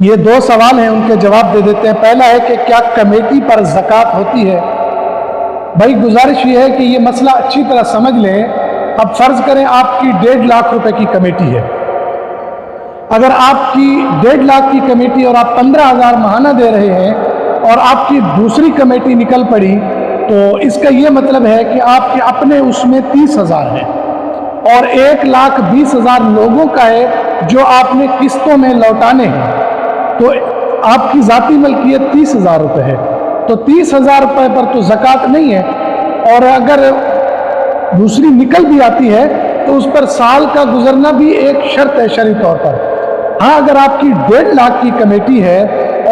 یہ دو سوال ہیں، ان کے جواب دے دیتے ہیں۔ پہلا ہے کہ کیا کمیٹی پر زکوٰۃ ہوتی ہے؟ بھائی گزارش یہ ہے کہ یہ مسئلہ اچھی طرح سمجھ لیں۔ اب فرض کریں آپ کی 1.5 لاکھ روپے کی کمیٹی ہے۔ اگر آپ کی 1.5 لاکھ کی کمیٹی اور آپ 15,000 ماہانہ دے رہے ہیں اور آپ کی دوسری کمیٹی نکل پڑی، تو اس کا یہ مطلب ہے کہ آپ کے اپنے اس میں 30,000 ہیں اور 1,20,000 لوگوں کا ہے جو آپ نے قسطوں میں لوٹانے ہیں۔ تو آپ کی ذاتی ملکیت 30,000 روپے ہے، تو 30,000 روپے پر تو زکوٰۃ نہیں ہے۔ اور اگر دوسری نکل بھی آتی ہے تو اس پر سال کا گزرنا بھی ایک شرط ہے شرعی طور پر۔ ہاں اگر آپ کی 1.5 لاکھ کی کمیٹی ہے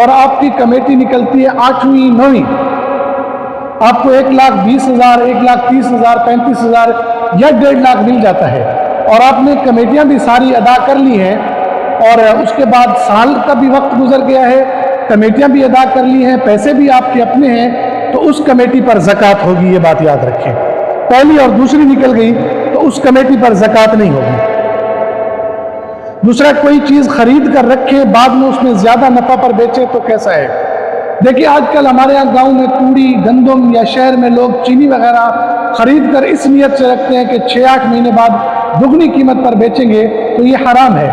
اور آپ کی کمیٹی نکلتی ہے 8ویں 9ویں، آپ کو 1,20,000 1,30,000 35,000 یا 1.5 لاکھ مل جاتا ہے، اور آپ نے کمیٹیاں بھی ساری ادا کر لی ہیں، اور اس کے بعد سال کا بھی وقت گزر گیا ہے، کمیٹیاں بھی ادا کر لی ہیں، پیسے بھی آپ کے اپنے ہیں، تو اس کمیٹی پر زکوٰۃ ہوگی۔ یہ بات یاد رکھیں، پہلی اور دوسری نکل گئی تو اس کمیٹی پر زکوٰۃ نہیں ہوگی۔ دوسرا، کوئی چیز خرید کر رکھے بعد میں اس میں زیادہ نفع پر بیچے تو کیسا ہے؟ دیکھیے آج کل ہمارے یہاں گاؤں میں توڑی، گندم، یا شہر میں لوگ چینی وغیرہ خرید کر اس نیت سے رکھتے ہیں کہ 6-8 مہینے بعد دگنی قیمت پر بیچیں گے، تو یہ حرام ہے،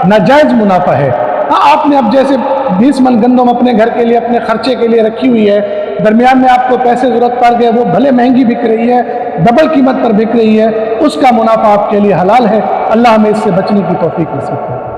ناجائز منافع ہے۔ ہاں آپ نے اب جیسے 20 من گندم اپنے گھر کے لیے، اپنے خرچے کے لیے رکھی ہوئی ہے، درمیان میں آپ کو پیسے ضرورت پڑ گئے، وہ بھلے مہنگی بک رہی ہے، ڈبل قیمت پر بک رہی ہے، اس کا منافع آپ کے لیے حلال ہے۔ اللہ ہمیں اس سے بچنے کی توفیق نصیب کرے۔